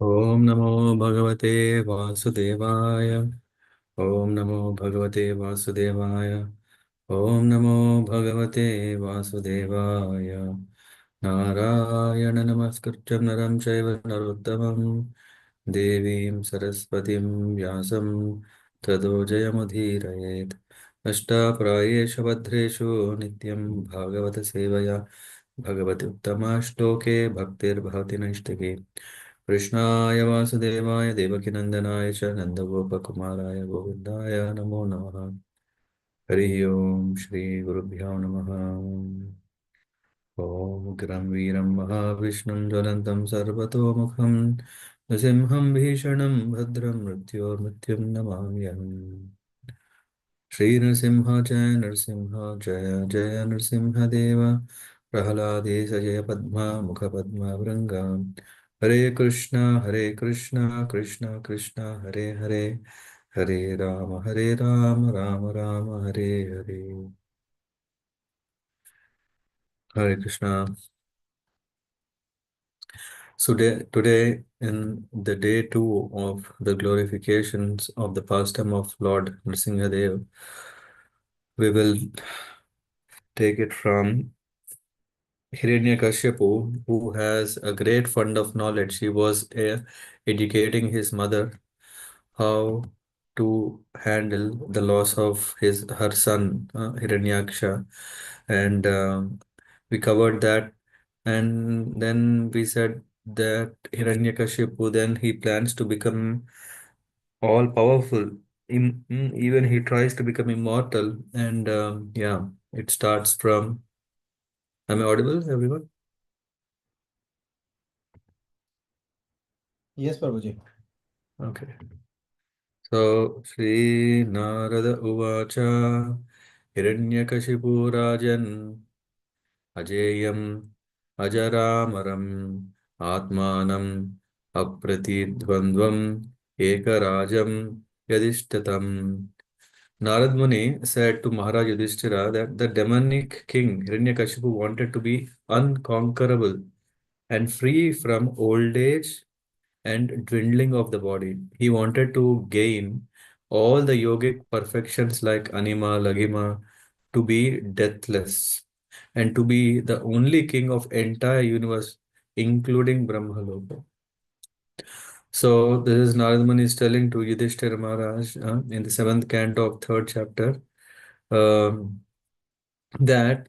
Om Namo Bhagavate Vasudevaya. Om Namo Bhagavate Vasudevaya. Om Namo Bhagavate Vasudevaya. Narayana Namaskrityam Naram Chaiva Narottamam Devim Saraswatim Vyasam Tado Jayamudhirayet Ashtaprayeshu Bhadreshu Nityam Bhāgavata-sevayā Bhagavati Uttama Shloke Bhaktir Bhavati Naishtake कृष्णाय वासुदेवाय देवकीनन्दनाय च नन्दगोपकुमाराय गोविन्दाय नमो नमः। हरिः ओम् श्रीगुरुभ्यो नमः। ॐ उग्रं वीरं महाविष्णुं ज्वलन्तं सर्वतोमुखं नृसिंहं भीषणं भद्रं मृत्योर्मृत्युं नमाम्यहम्। श्रीनृसिंह जय नृसिंह जय जय नृसिंहदेव प्रह्लादेश जय पद्मा मुखपद्मभृङ्गा हरे Krishna Krishna Krishna Hare Hare Hare Ram Ram Ram Hare Hare. Hare Krishna. So today, in the day two of the glorifications of the pastime of Lord Nrsimha Dev, we will take it from Hiranyakashipu, who has a great fund of knowledge. He was educating his mother how to handle the loss of her son Hiranyaksha, and we covered that. And then we said that Hiranyakashipu, then he plans to become all powerful. Even he tries to become immortal, and yeah, it starts from. Am I audible, everyone? Yes, Prabhuji. Okay. So, Sri Narada Uvacha Hiranyakashipu Rajan Ajeyam Ajaramaram Atmanam Apratidvandvam Ekarajam Yadishtatam. Narad Muni said to Maharaj Yudhishthira that the demonic king Hiranyakashipu wanted to be unconquerable and free from old age and dwindling of the body. He wanted to gain all the yogic perfections like anima, lagima, to be deathless and to be the only king of entire universe, including Brahmaloka. So this is Narad Muni is telling to Yudhishthira Maharaj in the seventh canto of third chapter um, that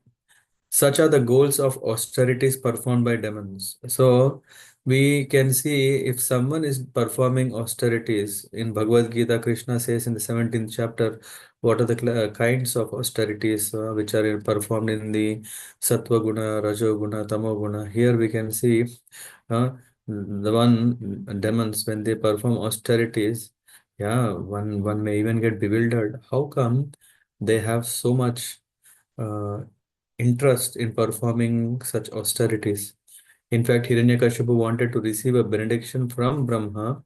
such are the goals of austerities performed by demons. So we can see if someone is performing austerities in Bhagavad Gita, Krishna says in the 17th chapter, what are the kinds of austerities which are performed in the Sattva Guna, Rajo Guna, Tamo Guna. Here we can see the one demons when they perform austerities, yeah, one may even get bewildered. How come they have so much uh, interest in performing such austerities? In fact, Hiranyakashipu wanted to receive a benediction from Brahma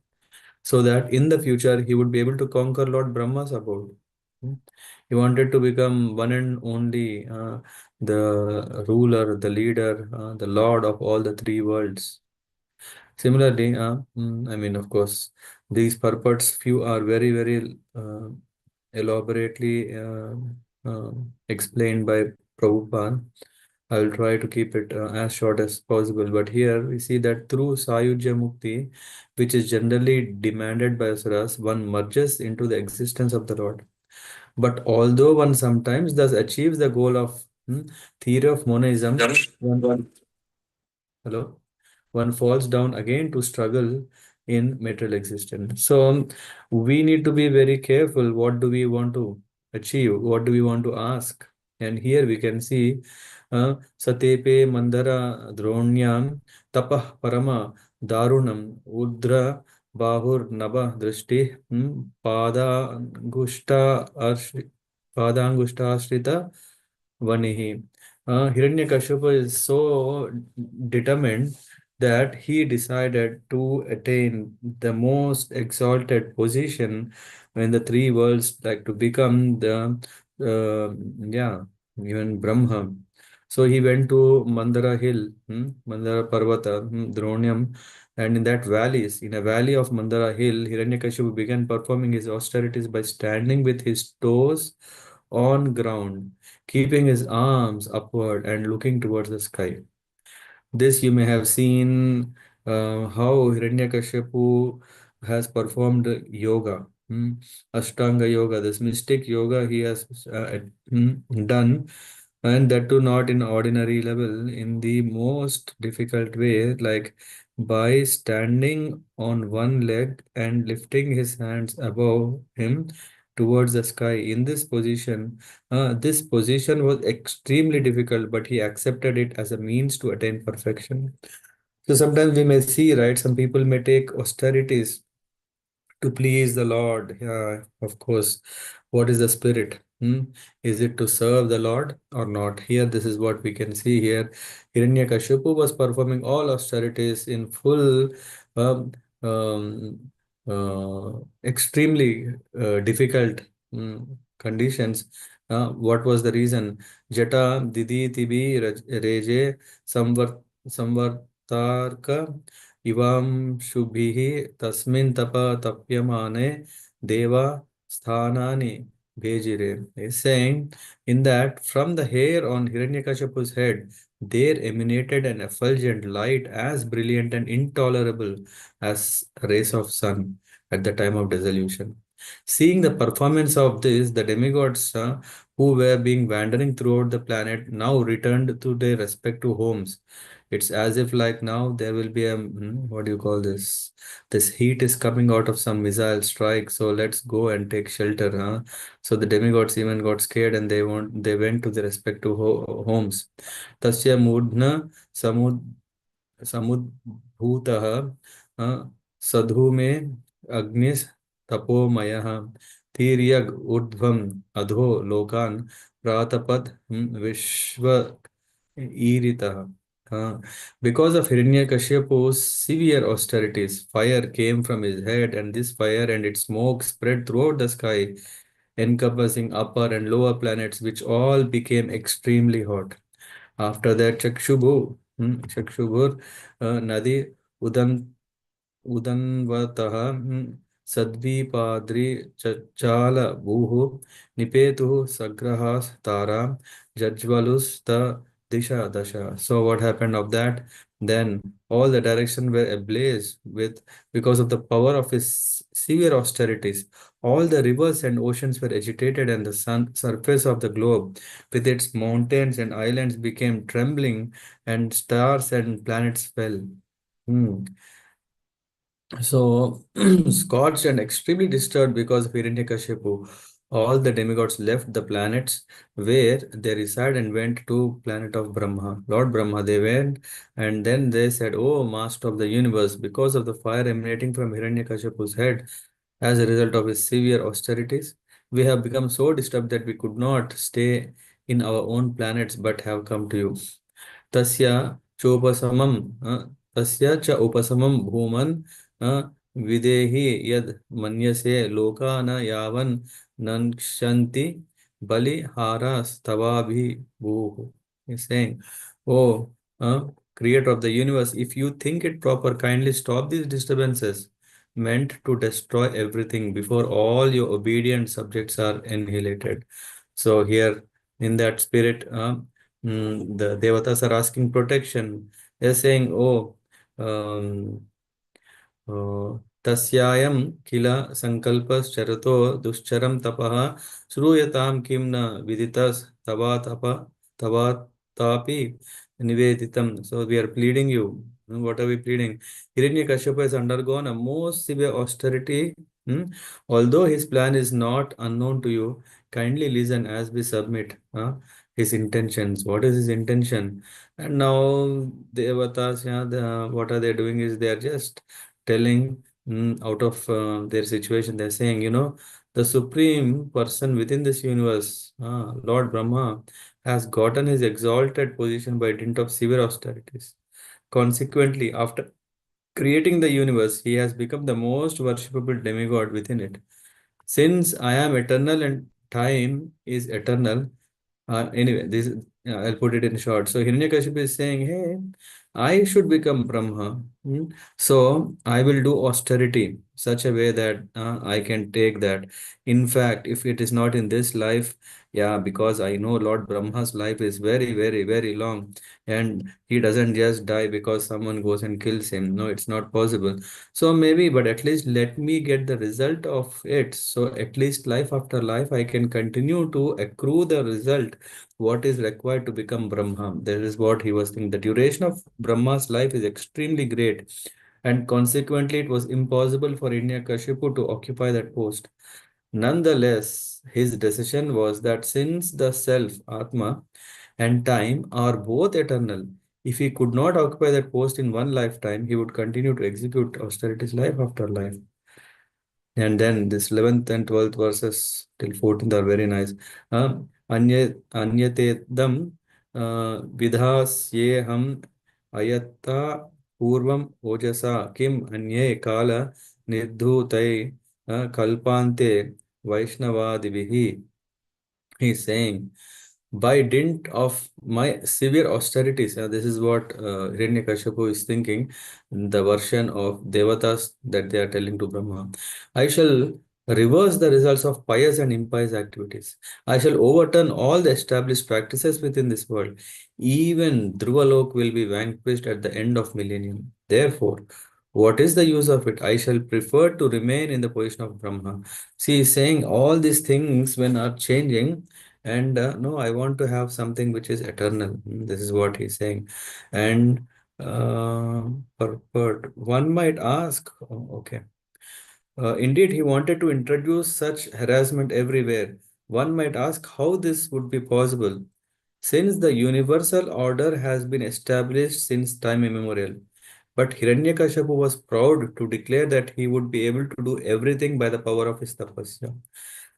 so that in the future he would be able to conquer Lord Brahma's abode. Hmm. He wanted to become one and only the ruler, the leader, the lord of all the three worlds. Similarly, I mean, of course, these purports, few are very, very elaborately explained by Prabhupada. I will try to keep it as short as possible. But here we see that through Sayujya Mukti, which is generally demanded by Asuras, one merges into the existence of the Lord. But although one sometimes thus achieves the goal of theory of monism, hello, one falls down again to struggle in material existence. So we need to be very careful. What do we want to achieve? What do we want to ask? And here we can see Satepe Mandara Dronyam Tapah Parama Darunam Udra Bahur Naba Drishti Padangushta Ashrita Vanihi. Hiranyakashipu is so determined that he decided to attain the most exalted position in the three worlds, like to become the, yeah, even Brahma. So he went to Mandara Hill, Mandara Parvata, Dronyam, and in that valleys, in a valley of Mandara Hill, Hiranyakashipu began performing his austerities by standing with his toes on ground, keeping his arms upward and looking towards the sky. This you may have seen how Hiranyakashipu has performed yoga, Ashtanga yoga, this mystic yoga he has done, and that too not in ordinary level, in the most difficult way, like by standing on one leg and lifting his hands above him towards the sky. In this position was extremely difficult, but he accepted it as a means to attain perfection. So sometimes we may see, right, some people may take austerities to please the Lord. Yeah, of course. What is the spirit? Is it to serve the Lord or not? Here, this is what we can see here. Hiranyakashipu was performing all austerities in full, um, um, extremely difficult conditions. What was the reason? Jata Didi Tibi Reje Samvartarka Ivam Shubhihi Tasmin Tapa Tapyamane Deva Sthanani Bhejire. Is saying in that from the hair on Hiranyakashipu's head there emanated an effulgent light as brilliant and intolerable as rays of sun at the time of dissolution. Seeing the performance of this, the demigods who were being wandering throughout the planet now returned to their respective homes. It's as if like now there will be a what do you call this? This heat is coming out of some missile strike, so let's go and take shelter, huh? So the demigods even got scared and they went to their respective homes. Tasya mudna samud समुद्भूतः सधु में अग्निस् तपोमयः तिर्यग् ऊर्ध्वम् अधो लोकान् प्रातपद विश्व ईरितः. Because of Hiranyakashipu's severe austerities, fire came from his head, and this fire and its smoke spread throughout the sky, encompassing upper and lower planets, which all became extremely hot. After that, Chakshubhur Nadi उदन्वतः सद्विपाद्रि चच्चाल भूः निपेतुः सग्रहास्तारा जज्वलुस्त disha dasha. So what happened of that? Then all the directions were ablaze with because of the power of his severe austerities. All the rivers and oceans were agitated, and the surface of the globe, with its mountains and islands, became trembling, and stars and planets fell. Hmm. So, scorched and extremely disturbed because of Hiranyakashipu, all the demigods left the planets where they reside and went to planet of Brahma. Lord Brahma, they went and then they said, "Oh, Master of the universe, because of the fire emanating from Hiranyakashipu's head as a result of his severe austerities, we have become so disturbed that we could not stay in our own planets but have come to you. तस्य चोपशमं तस्य च उपशमं भूमन् विदेहि यद् मन्यसे लोका न यावन् नङ्क्षन्ति बलिहारास्तवाभिभूः. He's saying, oh, creator of the universe, if you think it proper, kindly stop these disturbances meant to destroy everything before all your obedient subjects are annihilated. So here in that spirit, the devatas are asking protection. They're saying, "Oh, um, तस्यायं किल संकल्पश्चरतो दुश्चरं तपः श्रूयतां किं न विदितस्तवातापि निवेदितम्." So we are pleading you. What are we pleading? Hiranyakashipu has undergone a most severe austerity. Although his plan is not unknown to you, kindly listen as we submit his intentions. What is his intention? And now Devatas, yeah, what are they doing is they are just telling out of their situation. They're saying, the supreme person within this universe, Lord Brahma, has gotten his exalted position by dint of severe austerities. Consequently, after creating the universe, he has become the most worshipable demigod within it. Since I am eternal and time is eternal, anyway, this Yeah, I'll put it in short. So Hiranyakashipu is saying, hey, I should become Brahma. So I will do austerity such a way that I can take that. In fact, if it is not in this life, yeah, because I know Lord Brahma's life is very, very, very long, and he doesn't just die because someone goes and kills him. No, it's not possible. So maybe, but at least let me get the result of it. So at least life after life, I can continue to accrue the result what is required to become Brahma. That is what he was thinking. The duration of Brahma's life is extremely great, and consequently, it was impossible for Hiranyakashipu to occupy that post. Nonetheless, his decision was that since the self, Atma, and time are both eternal, if he could not occupy that post in one lifetime, he would continue to execute austerities life after life. And then this 11th and 12th verses till 14th are very nice. Anyatedam vidhasyeham ayatta purvam ojasa kim anye kala nirdhutai kalpante vaishnavadivihi. He is saying, by dint of my severe austerities, this is what Hiranyakashipu is thinking, the version of Devatas that they are telling to Brahma, I shall reverse the results of pious and impious activities. I shall overturn all the established practices within this world. Even Dhruvalok will be vanquished at the end of millennium. Therefore, what is the use of it? I shall prefer to remain in the position of Brahma. See, he's saying all these things when are changing, and no, I want to have something which is eternal. This is what he's saying. And purport, one might ask, oh, okay. Indeed, he wanted to introduce such harassment everywhere. One might ask how this would be possible, since the universal order has been established since time immemorial. But Hiranyakashipu was proud to declare that he would be able to do everything by the power of his tapasya.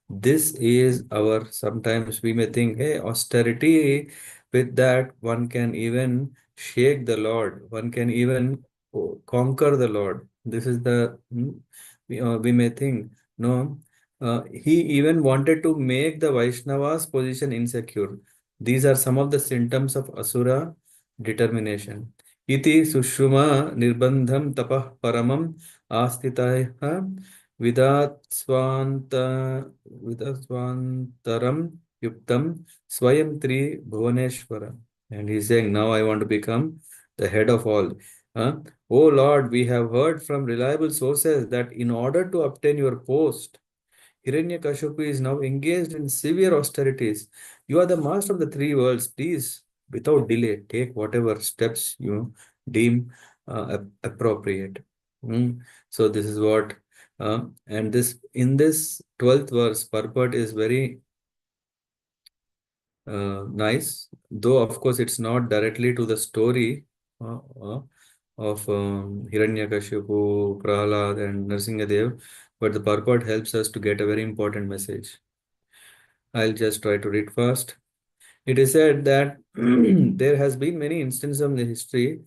This is our, sometimes we may think, hey, austerity, with that one can even shake the Lord, one can even conquer the Lord. This is the, we may think, no, he even wanted to make the Vaishnava's position insecure. These are some of the symptoms of Asura determination. Iti sushuma nirbandham tapah paramam astitaya Vidatsvanta Vidatsvantaram Yuktam Swayam Tri Bhuvaneshwara. And he's saying, now I want to become the head of all. Oh Lord, we have heard from reliable sources that in order to obtain your post, Hiranyakashipu is now engaged in severe austerities. You are the master of the three worlds. Please, without delay, take whatever steps you deem appropriate. So this is what, and this in this 12th verse, purport is very nice. Though of course it's not directly to the story uh, uh, of Hiranyakashipu, Prahlad, and Nrsimhadev, but the purport helps us to get a very important message. I'll just try to read fast. It is said that there has been many instances in the history,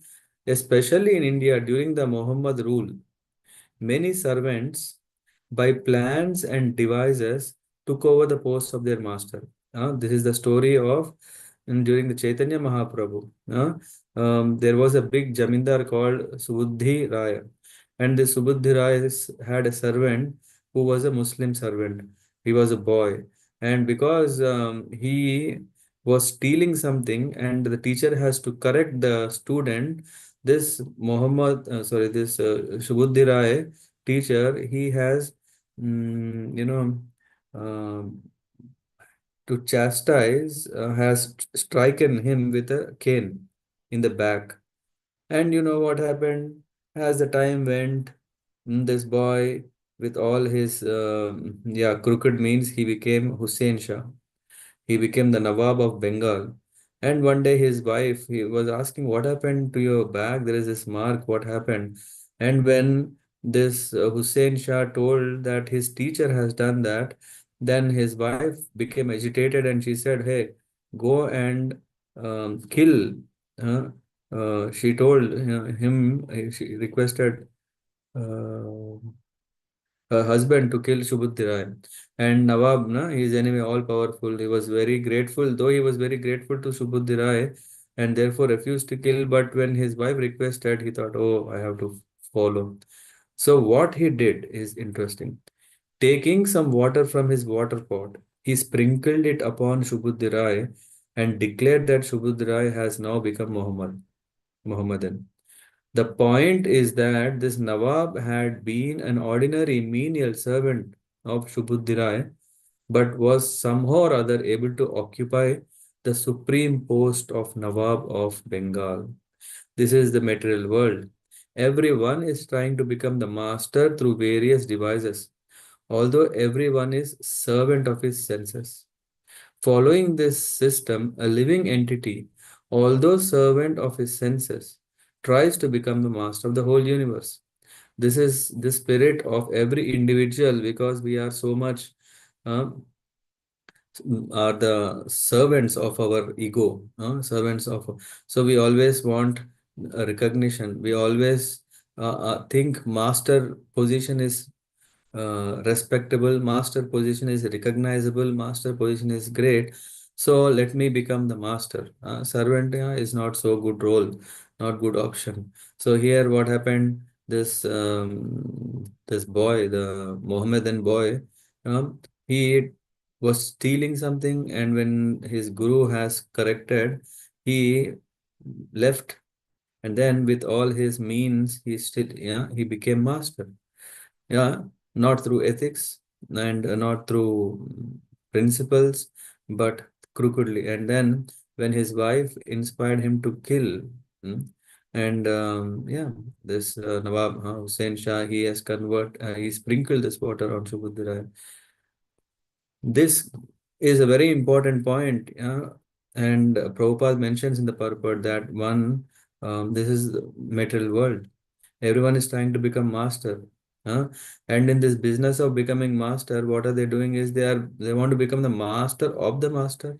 especially in India during the Muhammad rule. Many servants, by plans and devices, took over the posts of their master. This is the story of during the Chaitanya Mahaprabhu. There was a big jamindar called Subuddhi Raya, and the Subuddhi Raya had a servant who was a Muslim servant. He was a boy, and because he was stealing something, and the teacher has to correct the student, this this Subuddhi Rai teacher, he has, um, to chastise, has striken him with a cane in the back. And you know what happened? As the time went, this boy, with all his crooked means, he became Hussein Shah. He became the Nawab of Bengal. And one day his wife, he was asking, what happened to your back? There is this mark. What happened? And when this Hussein Shah told that his teacher has done that, then his wife became agitated and she said, hey, go and kill. Uh, she told him, she requested, uh, husband to kill Subudhi Rai. And Nawab, na, his enemy, all powerful, he was very grateful, though he was very grateful to Subudhi Rai and therefore refused to kill. But when his wife requested, he thought, oh, I have to follow. So what he did is interesting. Taking some water from his water pot, he sprinkled it upon Subudhi Rai and declared that Subudhi Rai has now become Muhammadan. The point is that this Nawab had been an ordinary menial servant of Subudhi Rai, but was somehow or other able to occupy the supreme post of Nawab of Bengal. This is the material world. Everyone is trying to become the master through various devices, although everyone is servant of his senses. Following this system, a living entity, although servant of his senses, tries to become the master of the whole universe. This is the spirit of every individual because we are so much um, are the servants of our ego, servants of. So we always want recognition. We always think master position is respectable, master position is recognizable, master position is great. So let me become the master. Servant is not so good role, not good option. So here what happened? This boy, the Mohammedan boy, um, he was stealing something, and when his guru has corrected, he left, and then with all his means, he still he became master. Yeah, not through ethics and not through principles, but crookedly. And then when his wife inspired him to kill, hmm, and yeah, this Nawab Hussain Shah, he sprinkled this water on Subudra. This is a very important point, and Prabhupada mentions in the purport that this is the material world. Everyone is trying to become master. And in this business of becoming master, what are they doing is they want to become the master of the master.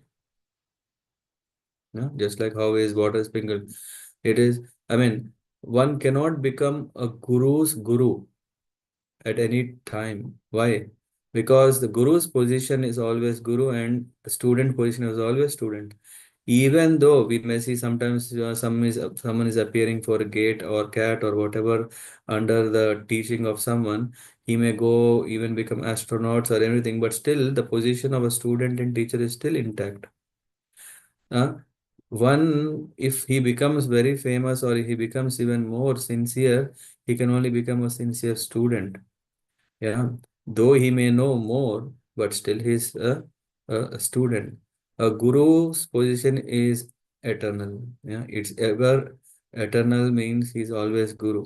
Just like how is water sprinkled. It is, I mean, one cannot become a guru's guru at any time. Why? Because the guru's position is always guru and the student position is always student. Even though we may see sometimes someone is appearing for a gate or cat or whatever under the teaching of someone, he may go even become astronauts or anything, but still the position of a student and teacher is still intact. Uh, if he becomes very famous or he becomes even more sincere, he can only become a sincere student. Yeah, though he may know more, but still he's a student. A guru's position is eternal. Yeah, it's ever eternal means he's always guru.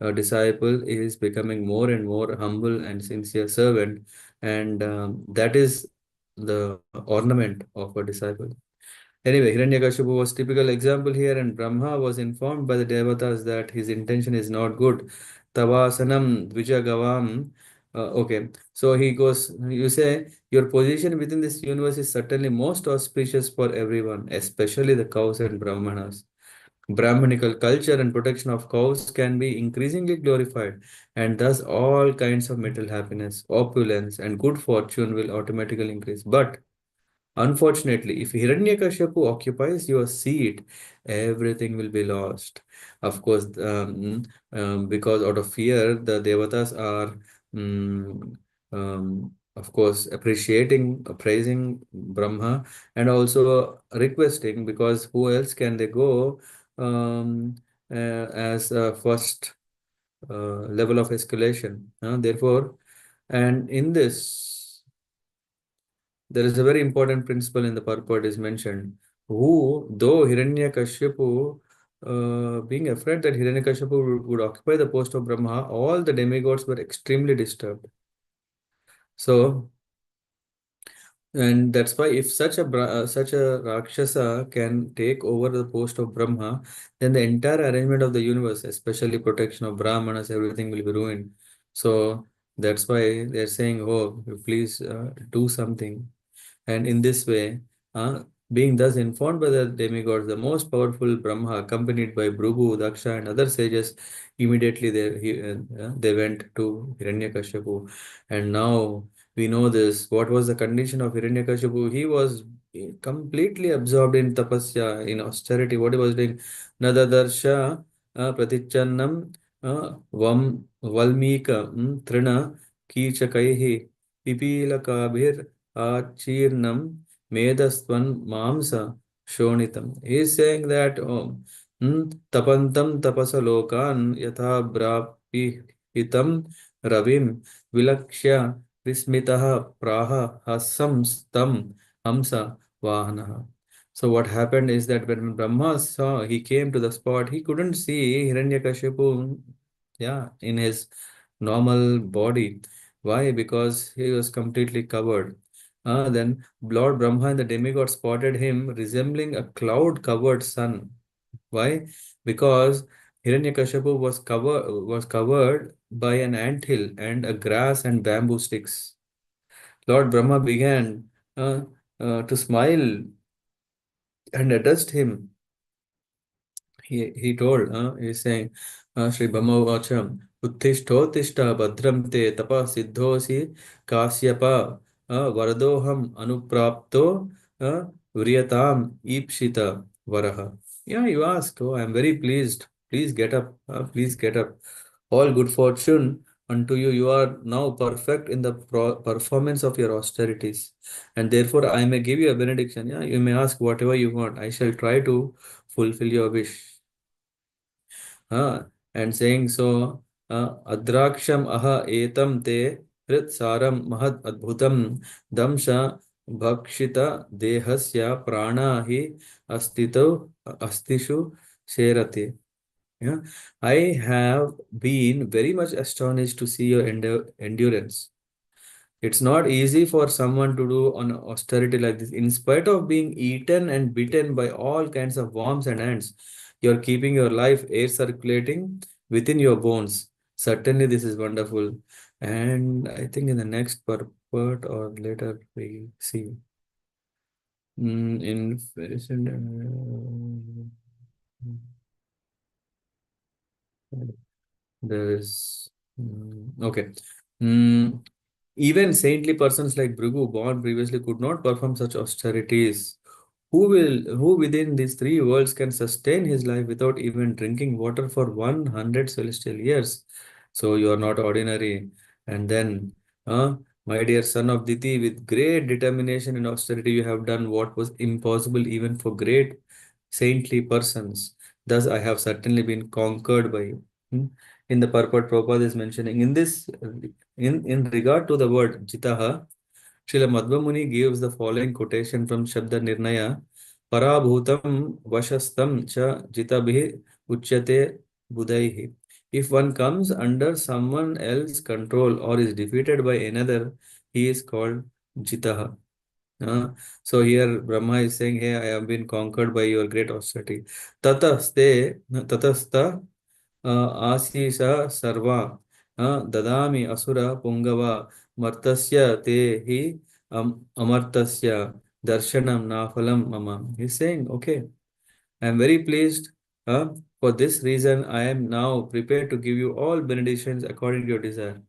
A disciple is becoming more and more humble and sincere servant, and that is the ornament of a disciple. Anyway, Hiranyakashipu was typical example here, and Brahma was informed by the devatas that his intention is not good. Tavasanam Dvijagavam. Okay, so he goes, you say, your position within this universe is certainly most auspicious for everyone, especially the cows and Brahmanas. Brahmanical culture and protection of cows can be increasingly glorified, and thus all kinds of material happiness, opulence, and good fortune will automatically increase. But unfortunately, if Hiranyakashipu occupies your seat, everything will be lost. Of course, because out of fear, the devatas are, of course, appreciating, praising Brahma, and also requesting, because who else can they go as a first level of escalation? Therefore, and in this. There is a very important principle in the purport is mentioned. Who, though Hiranyakashipu, being afraid that Hiranyakashipu would occupy the post of Brahma, all the demigods were extremely disturbed. So, and that's why if such a Rakshasa can take over the post of Brahma, then the entire arrangement of the universe, especially protection of Brahmanas, everything will be ruined. So that's why they're saying, oh, please do something. And in this way, Being thus informed by the demigods, the most powerful Brahma, accompanied by Bhrigu, Daksha, and other sages, immediately they went to Hiranyakashipu. And now we know this. What was the condition of Hiranyakashipu? He was completely absorbed in tapasya, in austerity. What he was doing? Nadadarsha pratichannam valmika trina kīchakaihi pipilakabhir achirnam Medastvan Mamsa Shonitam. He is saying that Tapantam Tapasa Lokan Yatha Brapi Hitam Ravim Vilakshya Vismitaha Praha Hasam Stam Hamsa Vahanaha. So what happened is that when Brahma saw, he came to the spot, he couldn't see Hiranyakashipu, yeah, in his normal body. Why? Because he was completely covered. Then Lord Brahma and the demigod spotted him resembling a cloud-covered sun. Why? Because Hiranyakashipu was covered by an anthill and a grass and bamboo sticks. Lord Brahma began to smile and addressed him. He told, he's saying, Sri Brahmavacham, Uttishtottishta Bhadram te tapa siddhosi Kasyapa Vardoham Anuprapto Vriyatam Ipshita Varaha. Yeah, you ask, oh, I am very pleased. Please get up. Please get up. All good fortune unto you. You are now perfect in the performance of your austerities. And therefore, I may give you a benediction. Yeah, you may ask whatever you want. I shall try to fulfill your wish. And saying so, Adraksham aha etam te hrit saram mahad adbhutam damsha bhakshita dehasya prana hi astishu sherate. Yeah, I have been very much astonished to see your endurance. It's not easy for someone to do on austerity like this. In spite of being eaten and bitten by all kinds of worms and ants, you're keeping your life air circulating within your bones. Certainly, this is wonderful. And I think in the next purport or later we see in there is okay. Mm, Even saintly persons like Bhrigu, born previously, could not perform such austerities. Who within these three worlds can sustain his life without even drinking water for 100 celestial years? So you are not ordinary. And then, my dear son of Diti, with great determination and austerity, you have done what was impossible even for great saintly persons. Thus, I have certainly been conquered by you. In the purport, Prabhupada is mentioning in this, in regard to the word jitaha, Srila Madhva Muni gives the following quotation from Shabda Nirnaya: Parabhutam Vashastam cha jitabhi uchyate budaihi. If one comes under someone else's control or is defeated by another, he is called jitaha. So here Brahma is saying, hey, I have been conquered by your great austerity. Tatastha Asisa Sarva Dadami Asura Pungava Martasya Te Hi Amartasya Darshanam Nafalam Mama. He's saying, okay, I am very pleased. For this reason, I am now prepared to give you all benedictions according to your desire.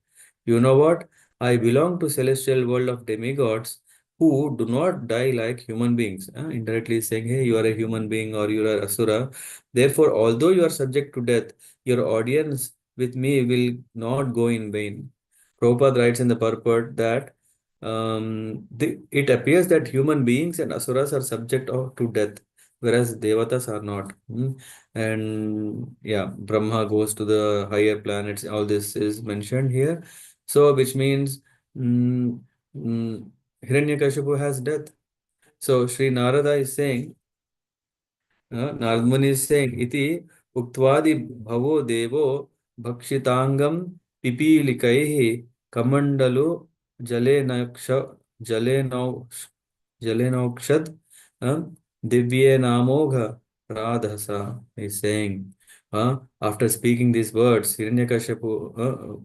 You know what? I belong to celestial world of demigods who do not die like human beings. Indirectly saying, hey, you are a human being or you are asura. Therefore, although you are subject to death, your audience with me will not go in vain. Prabhupada writes in the purport that it appears that human beings and asuras are subject to death, whereas devatas are not. And yeah, Brahma goes to the higher planets. All this is mentioned here. So, which means mm, mm, Hiranyakashipu has death. So, Sri Narada is saying, Narad Muni is saying, Iti uktvadi bhavo devo bhakshitangam pipilikaihi kamandalu jale jale Jalenokshad Divye Namogha Radhasa is saying, after speaking these words, Hiranyakashipu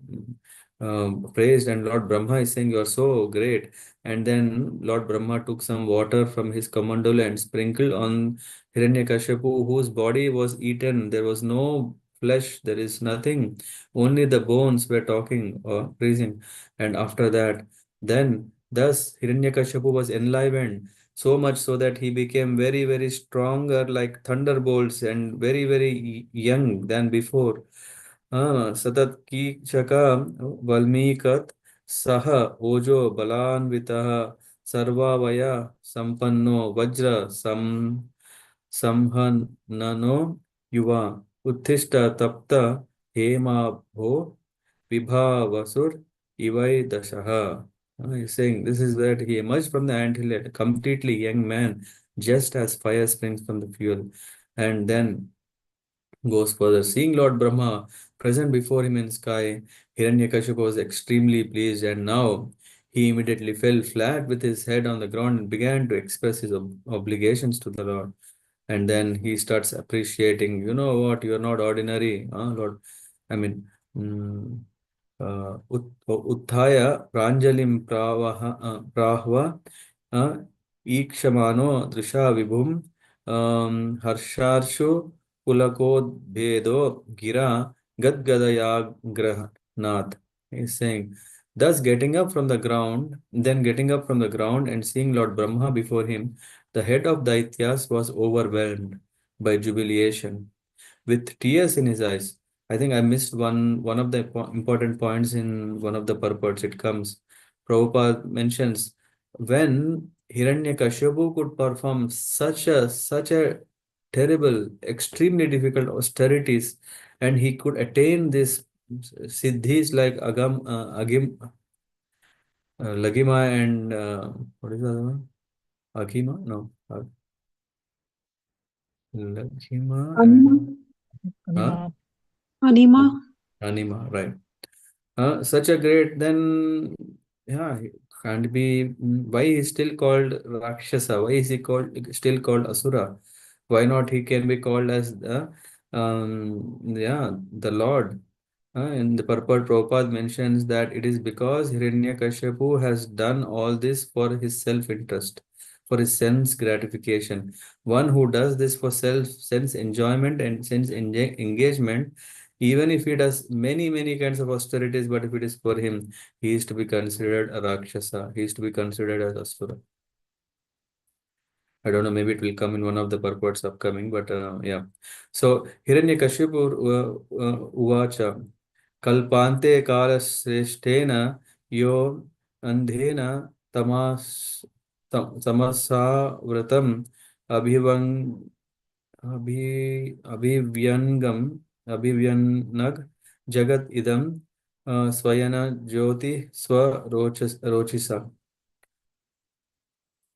praised, and Lord Brahma is saying, "You are so great." And then Lord Brahma took some water from his kamandala and sprinkled on Hiranyakashipu, whose body was eaten. There was no flesh, there is nothing, only the bones were talking or praising. And after that, then thus Hiranyakashipu was enlivened so much so that he became very, very stronger, like thunderbolts, and very, very young than before. सतत कीचक वल्मीकत सह ओजो बलान्वितः सर्वावय संपन्नो वज्र संहननो युवा उत्थिष्ठ तप्त हेमाभो विभावसुर इवै दशः. He's saying this is that he emerged from the anthill a completely young man, just as fire springs from the fuel. And then goes further. Seeing Lord Brahma present before him in sky, Hiranyakashipu was extremely pleased, and now he immediately fell flat with his head on the ground and began to express his obligations to the Lord. And then he starts appreciating, you know what, you are not ordinary, Lord. I mean, mm, उत्थाय प्राञ्जलिं प्राह्व अ, ईक्षमाणो दृशा विभुं हर्षार्षु पुलकोद्भेदो गिरा गद्गदयाग्रहणात्. He's saying, thus getting up from the ground, then getting up from the ground and seeing Lord Brahma before him, the head of Daityas was overwhelmed by jubilation with tears in his eyes. I think I missed one of the important points in one of the purports. It comes, Prabhupada mentions when Hiranyakashipu could perform such a terrible, extremely difficult austerities, and he could attain this siddhis like Lagima and what is the other one? Agima? No, Lagima Anima. and huh? Anima. Anima, right. Such a great, then, yeah, he can't be. Why is still called Rakshasa? Why is he still called Asura? Why not he can be called as the Lord? In the purport, Prabhupada mentions that it is because Hiranyakashipu has done all this for his self-interest, for his sense gratification. One who does this for sense enjoyment and sense engagement, even if he does many kinds of austerities, but if it is for him, he is to be considered a Rakshasa. He is to be considered as Asura. I don't know, maybe it will come in one of the purports upcoming, but yeah. So, Hiranyakashipu Uvacha Kalpante Kalashrestena Yo Andhena Tamasa Vratam Abhivang Abhivyangam Abhivyanag Jagat Idam Swayana Jyoti Rochisa.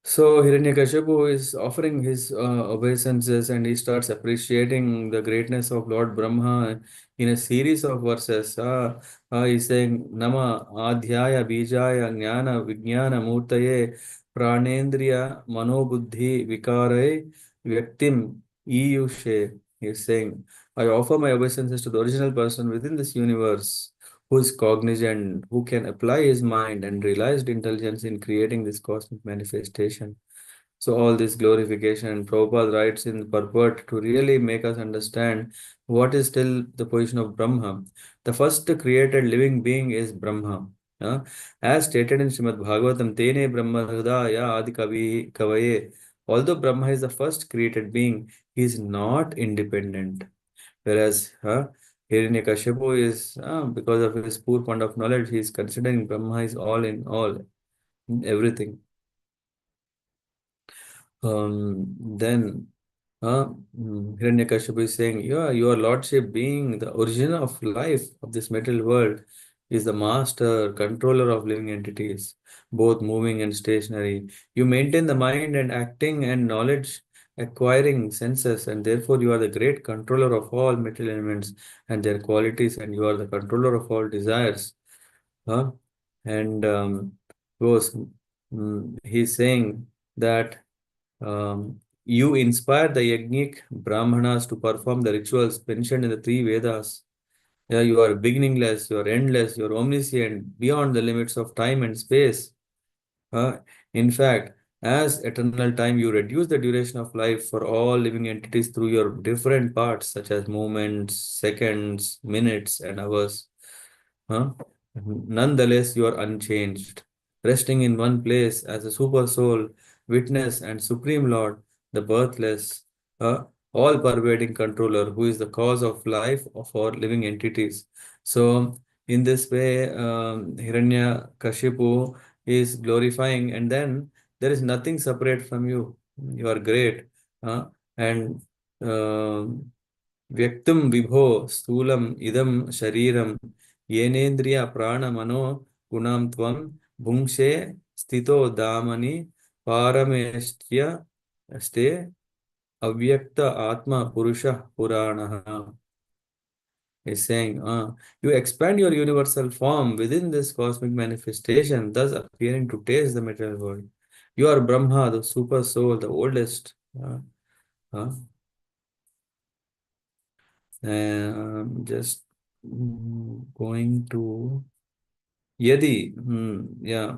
So Hiranyakashipu is offering his obeisances, and he starts appreciating the greatness of Lord Brahma in a series of verses. He's saying, Nama Adhyaya Bijaya Jnana Vijnana Murtaye Pranendriya Manobuddhi Vikare Vyaktim Iyushe. He's saying, I offer my obeisances to the original person within this universe, who is cognizant, who can apply his mind and realized intelligence in creating this cosmic manifestation. So all this glorification, and Prabhupada writes in purport to really make us understand what is still the position of Brahma. The first created living being is Brahma. As stated in Srimad Bhagavatam, Tene Brahma Hridaya Adi Kavaye. Although Brahma is the first created being, he is not independent. Whereas Hiranyakashipu is, because of his poor fund of knowledge, he is considering Brahma is all in all, everything. Then Hiranyakashipu is saying, yeah, your lordship being the origin of life of this material world is the master, controller of living entities, both moving and stationary. You maintain the mind and acting and knowledge acquiring senses, and therefore you are the great controller of all material elements and their qualities, and you are the controller of all desires. Huh? And goes, he's saying that you inspire the yajnik brahmanas to perform the rituals mentioned in the three Vedas. Yeah, you are beginningless, you are endless, you are omniscient, beyond the limits of time and space. Uh, in fact, as eternal time, you reduce the duration of life for all living entities through your different parts, such as moments, seconds, minutes, and hours. Huh? Nonetheless, you are unchanged, resting in one place as a super soul, witness, and supreme Lord, the birthless, uh, all pervading controller, who is the cause of life of all living entities. So, in this way, Hiranya is glorifying, and then there is nothing separate from you. You are great. And व्यक्तुम विभो स्थूलम इदम शरीरम येनेन्द्रिय प्राण मनो गुणां त्वं भुङ्क्षे स्थितो दामनि पारमेष्ट्य स्ते अव्यक्त आत्मा पुरुषः पुराणः is saying, you expand your universal form within this cosmic manifestation, thus appearing to taste the material world. You are Brahma, the super soul, the oldest. Uh, just going to Yadi, yeah,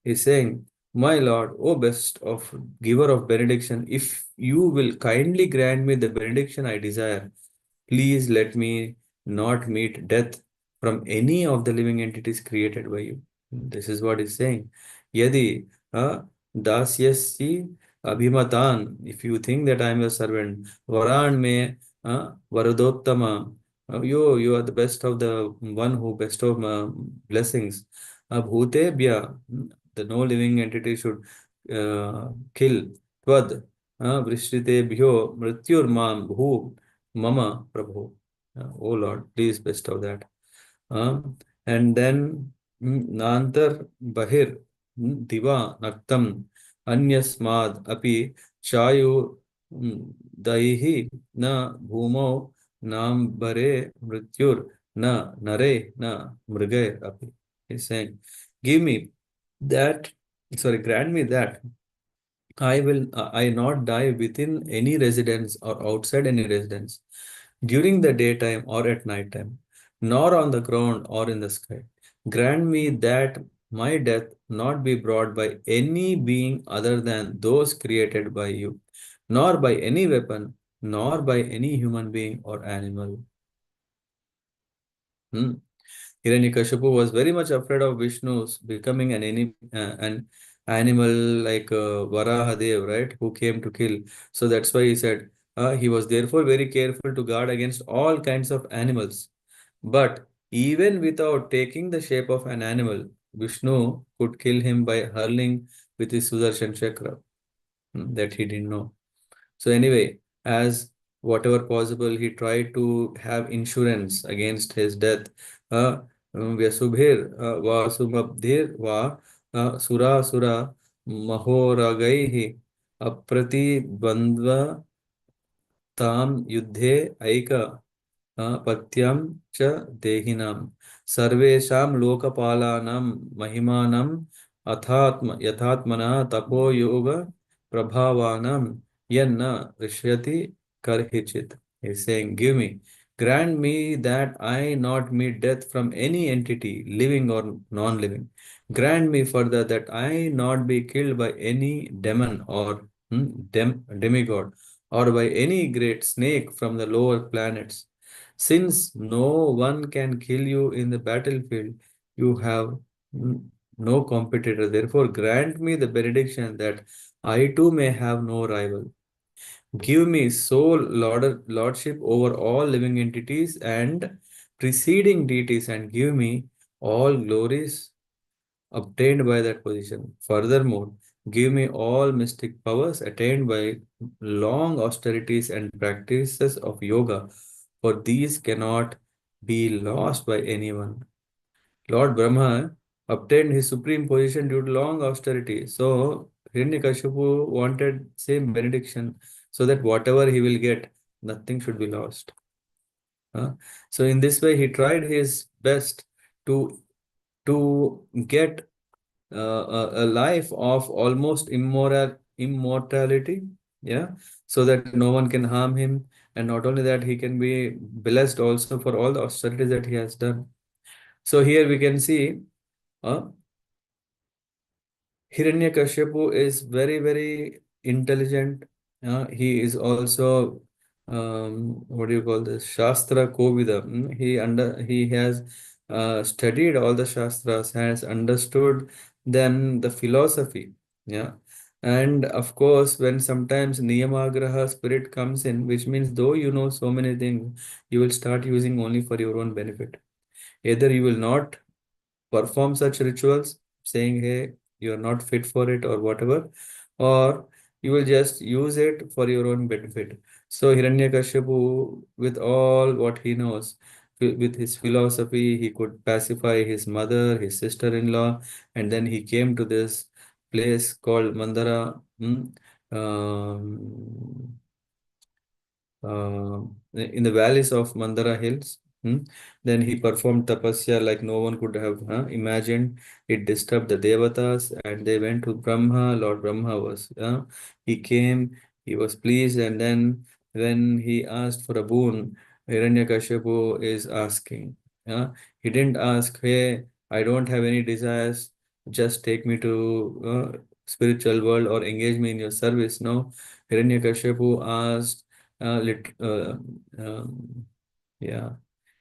is saying, my Lord, O best of giver of benediction, if you will kindly grant me the benediction I desire, please let me not meet death from any of the living entities created by you. This is what he's saying. Yadi dasyasi abhimatan, if you think that I am your servant, varan me varadottama, you are the best of the one who bestow blessings. Bhutebhya, the no living entity should kill. Tvad vrishritebhyo mrityurmam bhu Mama Prabhu. Oh Lord, please bestow that. And then Nantar Bahir Diva Naktam Anyasmad Api Chayu Daihi Na Bhumo Nam Bare Mrityur Na Nare Na Mrigay Api. He's saying, give me that, sorry, grant me that I not die within any residence or outside any residence, during the daytime or at night time, nor on the ground or in the sky. Grant me that my death not be brought by any being other than those created by you, nor by any weapon, nor by any human being or animal. Hmm. Hiranyakashipu was very much afraid of Vishnu's becoming an animal like Varahadev, right, who came to kill. So that's why he said he was therefore very careful to guard against all kinds of animals. But even without taking the shape of an animal, Vishnu could kill him by hurling with his Sudarshan Chakra. That he didn't know. So anyway, as whatever possible, he tried to have insurance against his death. Vyasubhir Vasumabdhir Va Sura Sura Mahoragaihi Aprati Bandva Tam Yuddhe Aika पत्यं च देहिनां सर्वेषां लोकपालानां महिमानां यथात्मनः तपोयोग प्रभावानां यन्न ऋष्यति करहिचित्. He's saying, give me, grant me that I not meet death from any entity, living or non-living. Grant me further that I not be killed by any demon or demigod, or by any great snake from the lower planets. Since no one can kill you in the battlefield, you have no competitor. Therefore, grant me the benediction that I too may have no rival. Give me sole lordship over all living entities and preceding deities, and give me all glories obtained by that position. Furthermore, give me all mystic powers attained by long austerities and practices of yoga, for these cannot be lost by anyone. Lord Brahma obtained his supreme position due to long austerity. So Hiranyakashipu wanted same benediction so that whatever he will get, nothing should be lost. So in this way, he tried his best to get a life of almost immortality, yeah, so that no one can harm him, And not only that, he can be blessed also for all the austerities that he has done. So here we can see uh, Hiranyakashipu is very, very intelligent. He is also what do you call this? Shastra Kovida. He has studied all the shastras, has understood them, the philosophy. Yeah. And of course, when sometimes Niyamagraha spirit comes in, which means though you know so many things, you will start using only for your own benefit. Either you will not perform such rituals, saying, hey, you're not fit for it or whatever, or you will just use it for your own benefit. So Hiranyakashipu, with all what he knows, with his philosophy, he could pacify his mother, his sister-in-law, and then he came to this place called Mandara. Um, uh, in the valleys of Mandara Hills. Then he performed tapasya like no one could have imagined. It disturbed the devatas, and they went to Brahma. Lord Brahma he came, he was pleased, and then when he asked for a boon, Hiranyakashipu is asking. He didn't ask, hey, I don't have any desires, just take me to spiritual world or engage me in your service. No, Hiranyakashipu asked uh, lit, uh, um, yeah,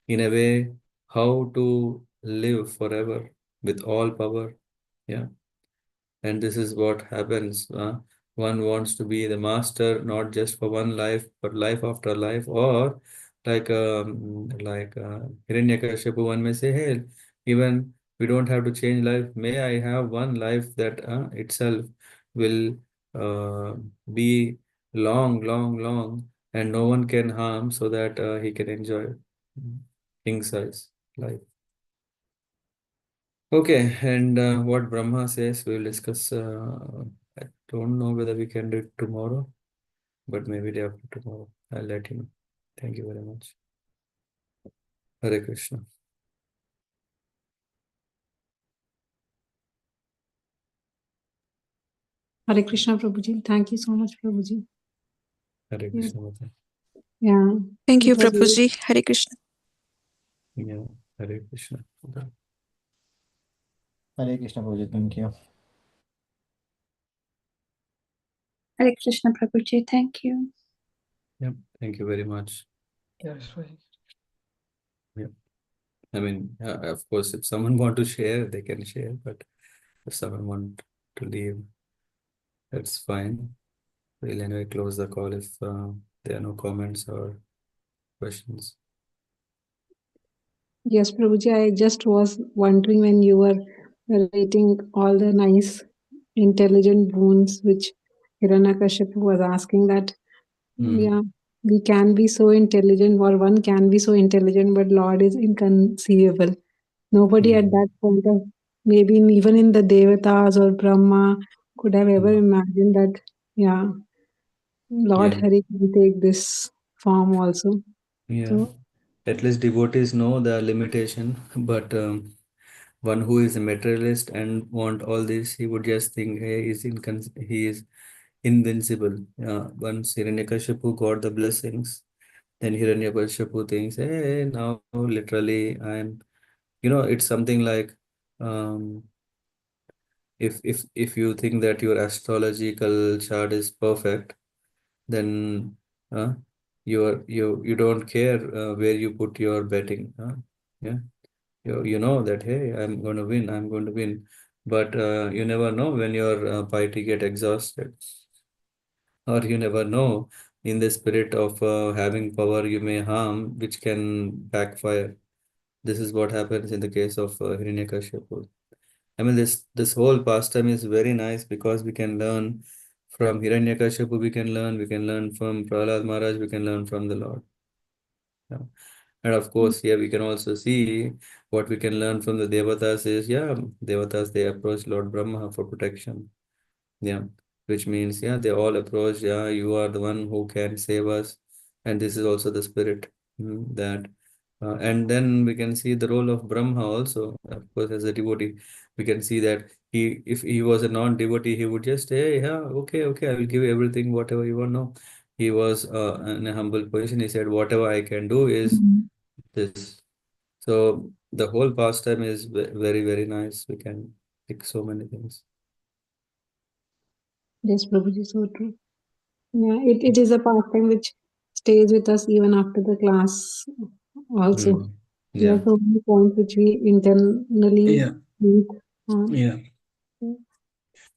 in a way, how to live forever with all power. Yeah, and this is what happens. One wants to be the master, not just for one life, but life after life, or like Hiranyakashipu, one may say, hey, even we don't have to change life. May I have one life that itself will uh, be long, long, long, and no one can harm, so that he can enjoy king size life. Okay, and what Brahma says, we will discuss. I don't know whether we can do it tomorrow, but maybe day after tomorrow. I'll let you know. Thank you very much. Hare Krishna. Hare Krishna, Prabhuji. Thank you so much, Prabhuji. Hare Yeah. Krishna. Mata. Yeah. Thank It you, was very, Prabhuji. Hare Krishna. Yeah, Hare Krishna. Mata. Hare Krishna Prabhuji, thank you. Hare Krishna Prabhuji, thank you. Yep. Thank you very much. Yes, right. Yep. I mean, of course, if someone want to share, they can share, but if someone want to leave, that's fine. We'll anyway close the call if there are no comments or questions. yes, Prabhuji. I just was wondering when you were relating all the nice, intelligent boons which Hiranyakashipu was asking that, yeah, we can be so intelligent, or one can be so intelligent, but Lord is inconceivable. Nobody at that point of, maybe even in the Devatas or Brahma, could have ever imagined that, yeah, Lord Yeah. Hari can take this form also. Yeah. So, At least devotees know the limitation, but one who is a materialist and want all this, he would just think, hey, he is invincible. Once Hiranyakashipu got the blessings, then Hiranyakashipu thinks, hey, now literally I'm, it's something like um, if you think that your astrological chart is perfect, then uh, you don't care where you put your betting. Yeah. You know that, hey, I'm going to win, but you never know when your party get exhausted, or you never know in the spirit of having power you may harm, which can backfire. This is what happens in the case of Hiranyakashipu. I mean, this whole pastime is very nice because we can learn from Hiranyakashipu, we can learn from Prahlad Maharaj, we can learn from the Lord. Yeah. And of course, here we can also see what we can learn from the Devatas is, Devatas, they approach Lord Brahma for protection. Yeah, which means, they all approach, you are the one who can save us. And this is also the spirit that, and then we can see the role of Brahma also, of course, as a devotee. We can see that if he was a non-devotee, he would just say, hey, yeah, okay, I will give you everything, whatever you want. No, he was in a humble position. He said, whatever I can do is this. So the whole pastime is very, very nice. We can pick so many things. Yes, Prabhuji, so true. Yeah, it is a pastime which stays with us even after the class also. There Yeah. are so many points which we internally Yeah. think on. Yeah.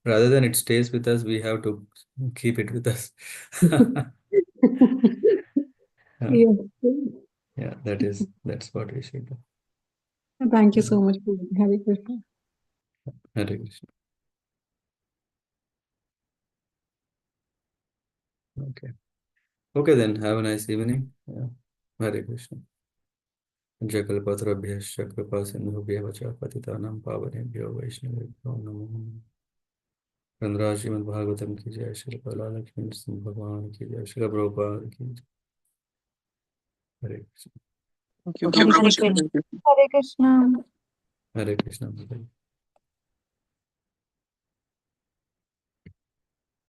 Rather than it stays with us, we have to keep it with us. Yes. Yeah, that's what we should do. Thank you so much, Prabhuji. Hare Krishna. Hare Krishna. Okay. Okay, then have a nice evening. Yeah. Hare Krishna. Jakalpatrabhyascha kripa sindhubhyev cha patitanam pavanebhyo vaishnavebhyo namo namaः. Chandra Srimad Bhagavatam ki jai, Shri Kala Lakshmi Nrsimha Bhagwan ki jai, Shri Prabhupada ki jai. Hare Krishna. Thank you, Hare Prabhuji. Krishna. Hare Krishna. Hare Krishna.